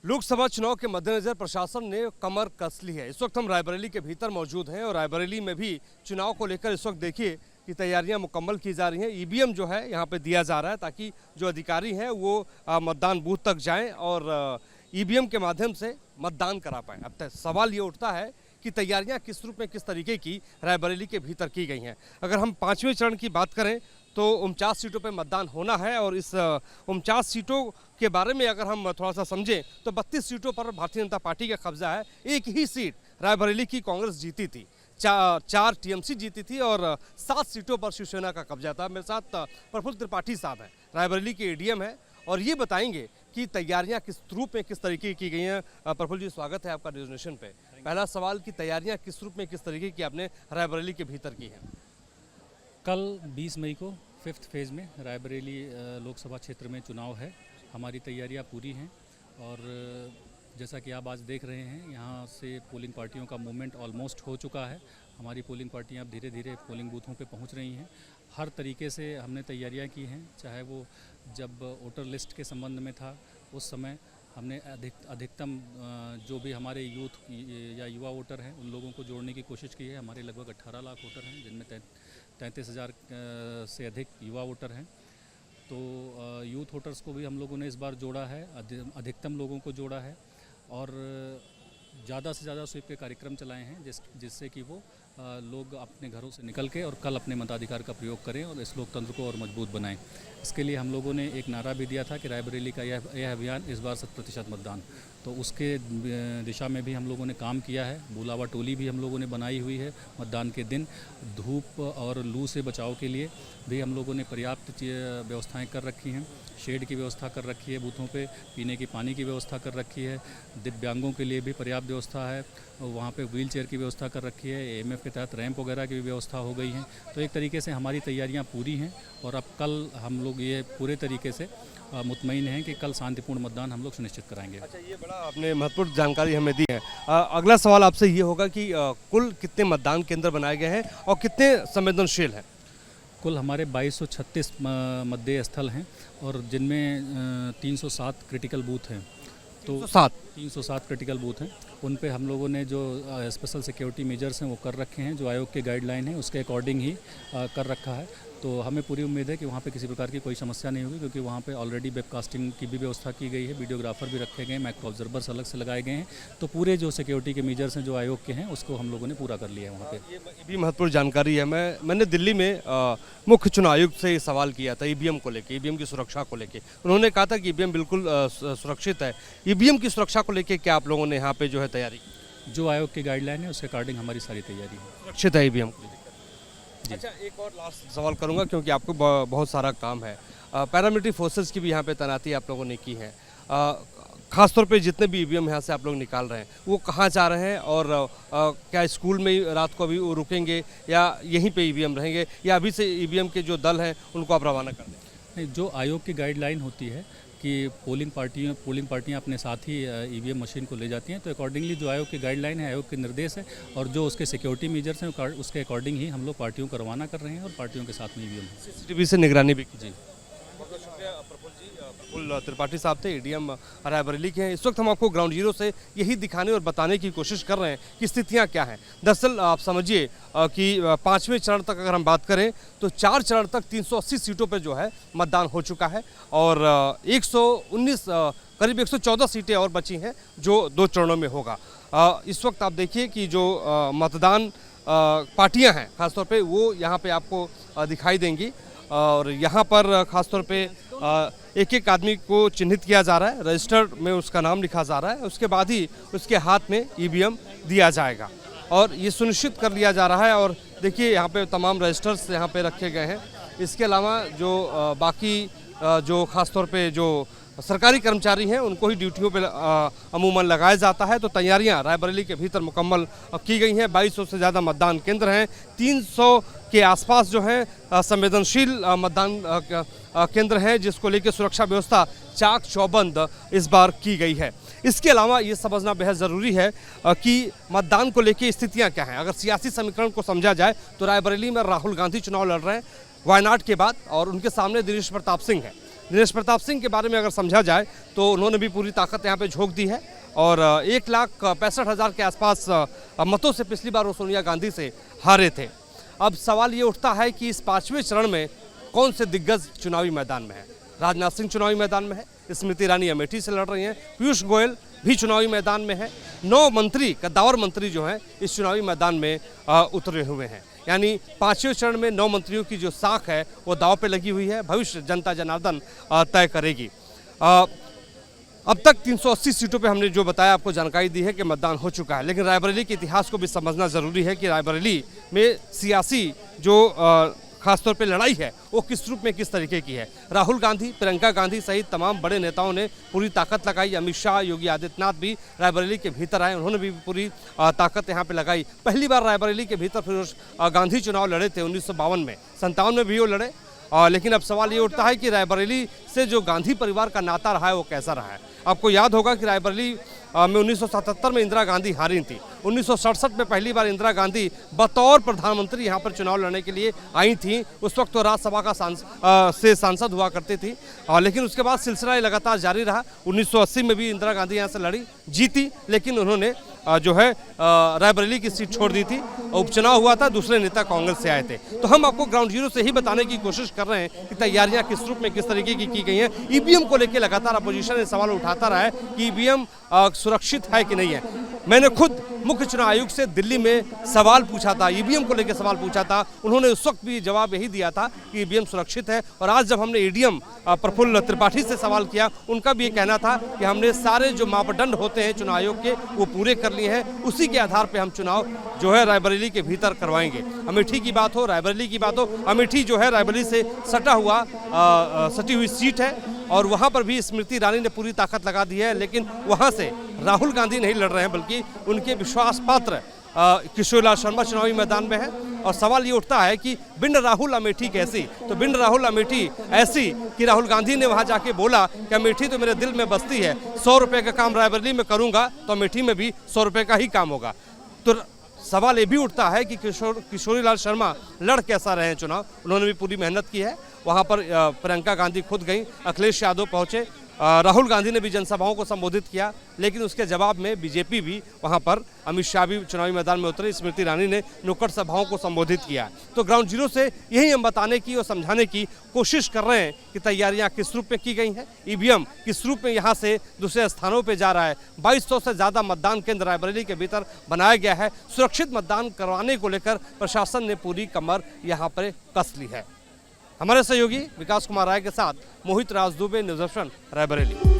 लोकसभा चुनाव के मद्देनजर प्रशासन ने कमर कस ली है। इस वक्त हम रायबरेली के भीतर मौजूद हैं और रायबरेली में भी चुनाव को लेकर इस वक्त देखिए कि तैयारियां मुकम्मल की जा रही हैं। ईवीएम जो है यहाँ पे दिया जा रहा है ताकि जो अधिकारी हैं वो मतदान बूथ तक जाएं और ईवीएम के माध्यम से मतदान करा पाएं। अब तक सवाल ये उठता है कि तैयारियां किस रूप में, किस तरीके की रायबरेली के भीतर की गई हैं। अगर हम 5वें चरण की बात करें तो 49 सीटों पे मतदान होना है और इस 49 सीटों के बारे में अगर हम थोड़ा सा समझें तो 32 सीटों पर भारतीय जनता पार्टी का कब्जा है। एक ही सीट रायबरेली की कांग्रेस जीती थी, 4 टीएमसी जीती थी और 7 सीटों पर शिवसेना का कब्जा था। मेरे साथ प्रफुल्ल त्रिपाठी साहब हैं, रायबरेली के एडीएम हैं और ये बताएंगे कि तैयारियां किस रूप में, किस तरीके की गई हैं। प्रफुल्ल जी, स्वागत है आपका न्यूज़ नेशन पे। पहला सवाल कि तैयारियां किस रूप में, किस तरीके की आपने रायबरेली के भीतर की हैं? कल 20 मई को 5th फेज़ में रायबरेली लोकसभा क्षेत्र में चुनाव है। हमारी तैयारियां पूरी हैं और जैसा कि आप आज देख रहे हैं, यहाँ से पोलिंग पार्टियों का मूवमेंट ऑलमोस्ट हो चुका है। हमारी पोलिंग पार्टियां अब धीरे धीरे पोलिंग बूथों पे पहुँच रही हैं। हर तरीके से हमने तैयारियां की हैं, चाहे वो जब वोटर लिस्ट के संबंध में था उस समय हमने अधिकतम जो भी हमारे यूथ या युवा वोटर हैं उन लोगों को जोड़ने की कोशिश की है। हमारे लगभग 18 लाख वोटर हैं जिनमें 33,000 से अधिक युवा वोटर हैं। तो यूथ वोटर्स को भी हम लोगों ने इस बार जोड़ा है, अधिकतम लोगों को जोड़ा है और ज़्यादा से ज़्यादा स्वीप के कार्यक्रम चलाए हैं जिससे कि वो लोग अपने घरों से निकल के और कल अपने मताधिकार का प्रयोग करें और इस लोकतंत्र को और मजबूत बनाएं। इसके लिए हम लोगों ने एक नारा भी दिया था कि रायबरेली का यह अभियान इस बार 100% मतदान। तो उसके दिशा में भी हम लोगों ने काम किया है। बुलावा टोली भी हम लोगों ने बनाई हुई है। मतदान के दिन धूप और लू से बचाव के लिए भी हम लोगों ने पर्याप्त व्यवस्थाएं कर रखी हैं। शेड की व्यवस्था कर रखी है बूथों पे, पीने की पानी की व्यवस्था कर रखी है, दिव्यांगों के लिए भी पर्याप्त व्यवस्था है। वहाँ पे व्हील चेयर की व्यवस्था कर रखी है, एएमएफ के तहत रैंप वगैरह की भी व्यवस्था हो गई है। तो एक तरीके से हमारी तैयारियाँ पूरी हैं और अब कल हम लोग ये पूरे तरीके से मुतमईन हैं कि कल शांतिपूर्ण मतदान हम लोग सुनिश्चित कराएंगे। अच्छा, ये बड़ा आपने महत्वपूर्ण जानकारी हमें दी है। अगला सवाल आपसे ये होगा कि कुल कितने मतदान केंद्र बनाए गए हैं और कितने संवेदनशील हैं? कुल हमारे 2236 मतदेय स्थल हैं और जिनमें 307 क्रिटिकल बूथ हैं। तो 307 क्रिटिकल बूथ हैं, उन पे हम लोगों ने जो स्पेशल सिक्योरिटी मेजर्स हैं वो कर रखे हैं, जो आयोग के गाइडलाइन है उसके अकॉर्डिंग ही कर रखा है। तो हमें पूरी उम्मीद है कि वहाँ पे किसी प्रकार की कोई समस्या नहीं होगी, क्योंकि वहाँ पे ऑलरेडी वेबकास्टिंग की भी व्यवस्था की गई है, वीडियोग्राफर भी रखे गए हैं, माइक्रो ऑब्जर्वर्स अलग से लगाए गए हैं। तो पूरे जो सिक्योरिटी के मेजर्स हैं जो आयोग के हैं उसको हम लोगों ने पूरा कर लिया है वहाँ पे। ये भी महत्वपूर्ण जानकारी है। मैंने दिल्ली में मुख्य चुनाव आयुक्त से सवाल किया था ईवीएम को लेकर, ईवीएम की सुरक्षा को लेकर। उन्होंने कहा था कि ईवीएम बिल्कुल सुरक्षित है। ईवीएम की सुरक्षा को लेकर क्या आप लोगों ने यहाँ पे जो है तैयारी की? जो आयोग की गाइडलाइन है उसके अकॉर्डिंग हमारी सारी तैयारी है। सुरक्षित है ईवीएम? अच्छा, एक और लास्ट सवाल करूंगा क्योंकि आपको बहुत सारा काम है। पैरामिलिट्री फोर्सेस की भी यहाँ पे तैनाती आप लोगों ने की है। खासतौर पे जितने भी ईवीएम यहाँ से आप लोग निकाल रहे हैं वो कहाँ जा रहे हैं और क्या स्कूल में रात को अभी वो रुकेंगे या यहीं पे ईवीएम रहेंगे या अभी से ईवीएम के जो दल हैं उनको आप रवाना कर दें? नहीं, जो आयोग की गाइडलाइन होती है कि पोलिंग पार्टियां अपने साथ ही ईवीएम मशीन को ले जाती हैं, तो अकॉर्डिंगली जो आयोग की गाइडलाइन है, आयोग के निर्देश है और जो उसके सिक्योरिटी मेजर्स हैं उसके अकॉर्डिंग ही हम लोग पार्टियों को रवाना कर रहे हैं और पार्टियों के साथ में ईवीएम CCTV से निगरानी भी की। जी, बहुत शुक्रिया प्रफुल्ल त्रिपाठी साहब थे, एडीएम रायबरेली के हैं। इस वक्त हम आपको ग्राउंड जीरो से यही दिखाने और बताने की कोशिश कर रहे हैं कि स्थितियां क्या हैं। दरअसल आप समझिए कि 5वें चरण तक अगर हम बात करें तो 4 चरण तक 380 सीटों पर जो है मतदान हो चुका है और 119 करीब 114 सीटें और बची हैं जो 2 चरणों में होगा। इस वक्त आप देखिए कि जो मतदान पार्टियां हैं खासतौर पे वो यहाँ पे आपको दिखाई देंगी और यहाँ पर खासतौर पे एक एक आदमी को चिन्हित किया जा रहा है, रजिस्टर में उसका नाम लिखा जा रहा है, उसके बाद ही उसके हाथ में ईवीएम दिया जाएगा और ये सुनिश्चित कर लिया जा रहा है। और देखिए यहाँ पे तमाम रजिस्टर्स यहाँ पे रखे गए हैं। इसके अलावा जो बाकी जो खासतौर पे जो सरकारी कर्मचारी हैं उनको ही ड्यूटियों पे अमूमन लगाया जाता है। तो तैयारियां रायबरेली के भीतर मुकम्मल की गई हैं। 2200 से ज़्यादा मतदान केंद्र हैं, 300 के आसपास जो है संवेदनशील मतदान केंद्र हैं जिसको लेकर सुरक्षा व्यवस्था चाक चौबंद इस बार की गई है। इसके अलावा ये समझना बेहद ज़रूरी है कि मतदान को लेकर स्थितियाँ क्या हैं। अगर सियासी समीकरण को समझा जाए तो रायबरेली में राहुल गांधी चुनाव लड़ रहे हैं वायनाड के बाद और उनके सामने दिनेश प्रताप सिंह है। दिनेश प्रताप सिंह के बारे में अगर समझा जाए तो उन्होंने भी पूरी ताकत यहाँ पे झोंक दी है और 1,65,000 के आसपास मतों से पिछली बार वो सोनिया गांधी से हारे थे। अब सवाल ये उठता है कि इस 5वें चरण में कौन से दिग्गज चुनावी मैदान में है। राजनाथ सिंह चुनावी मैदान में है, स्मृति ईरानी अमेठी से लड़ रही हैं, पीयूष गोयल भी चुनावी मैदान में है, 9 मंत्री कद्दावर मंत्री जो हैं इस चुनावी मैदान में उतरे हुए हैं। यानी 5वें चरण में 9 मंत्रियों की जो साख है वो दांव पे लगी हुई है। भविष्य जनता जनार्दन तय करेगी। अब तक 380 सीटों पे हमने जो बताया आपको जानकारी दी है कि मतदान हो चुका है, लेकिन रायबरेली के इतिहास को भी समझना ज़रूरी है कि रायबरेली में सियासी जो खासतौर पे लड़ाई है वो किस रूप में किस तरीके की है। राहुल गांधी, प्रियंका गांधी सहित तमाम बड़े नेताओं ने पूरी ताकत लगाई। अमित शाह, योगी आदित्यनाथ भी रायबरेली के भीतर आए, उन्होंने भी पूरी ताकत यहाँ पे लगाई। पहली बार रायबरेली के भीतर फिरोज गांधी चुनाव लड़े थे 1952 में, 57 में भी वो लड़े। लेकिन अब सवाल ये उठता है कि रायबरेली से जो गांधी परिवार का नाता रहा है वो कैसा रहा है। आपको याद होगा कि रायबरेली में 1977 में इंदिरा गांधी हारी थी। 1967 में पहली बार इंदिरा गांधी बतौर प्रधानमंत्री यहाँ पर चुनाव लड़ने के लिए आई थी। उस वक्त तो राज्यसभा का सांसद हुआ करती थी, लेकिन उसके बाद सिलसिला लगातार जारी रहा। 1980 में भी इंदिरा गांधी यहाँ से लड़ी, जीती, लेकिन उन्होंने जो है रायबरेली की सीट छोड़ दी थी। उपचुनाव हुआ था, दूसरे नेता कांग्रेस से आए थे। तो हम आपको ग्राउंड जीरो से ही बताने की कोशिश कर रहे हैं कि तैयारियां किस रूप में किस तरीके की गई हैं। ईवीएम को लेकर लगातार अपोजिशन ने सवाल उठाता रहा है कि ईवीएम सुरक्षित है कि नहीं है। मैंने खुद मुख्य चुनाव आयुक्त से दिल्ली में सवाल पूछा था, ईवीएम को लेकर सवाल पूछा था। उन्होंने उस वक्त भी जवाब यही दिया था कि ईवीएम सुरक्षित है। और आज जब हमने एडीएम प्रफुल्ल त्रिपाठी से सवाल किया, उनका भी ये कहना था कि हमने सारे जो मापदंड होते हैं चुनाव आयोग के वो पूरे कर लिए हैं, उसी के आधार पर हम चुनाव जो है रायबरेली के भीतर करवाएंगे। अमेठी की बात हो, रायबरेली की बात हो, अमेठी जो है रायबरेली से सटी हुई सीट है और वहाँ पर भी स्मृति ईरानी ने पूरी ताकत लगा दी है। लेकिन वहाँ से राहुल गांधी नहीं लड़ रहे हैं, बल्कि उनके विश्वास पात्र किशोरीलाल शर्मा चुनावी मैदान में है। और सवाल ये उठता है कि बिन राहुल अमेठी कैसी। तो बिन राहुल अमेठी ऐसी कि राहुल गांधी ने वहाँ जाके बोला कि अमेठी तो मेरे दिल में बसती है, 100 रुपये का काम रायबरेली में करूँगा तो अमेठी में भी 100 रुपये का ही काम होगा। तो सवाल ये भी उठता है कि किशोरीलाल शर्मा लड़ कैसा रहे हैं चुनाव। उन्होंने भी पूरी मेहनत की है। वहाँ पर प्रियंका गांधी खुद गई, अखिलेश यादव पहुँचे, राहुल गांधी ने भी जनसभाओं को संबोधित किया, लेकिन उसके जवाब में बीजेपी भी वहां पर, अमित शाह भी चुनावी मैदान में उतरे, स्मृति ईरानी ने नुक्कड़ सभाओं को संबोधित किया। तो ग्राउंड जीरो से यही हम बताने की और समझाने की कोशिश कर रहे हैं कि तैयारियां किस रूप में की गई हैं, ईवीएम किस रूप में यहां से दूसरे स्थानों पर जा रहा है। 2200 से ज़्यादा मतदान केंद्र रायबरेली के भीतर बनाया गया है। सुरक्षित मतदान करवाने को लेकर प्रशासन ने पूरी कमर यहाँ पर कस ली है। हमारे सहयोगी विकास कुमार राय के साथ मोहित राज दुबे, न्यूज़ 18 रायबरेली।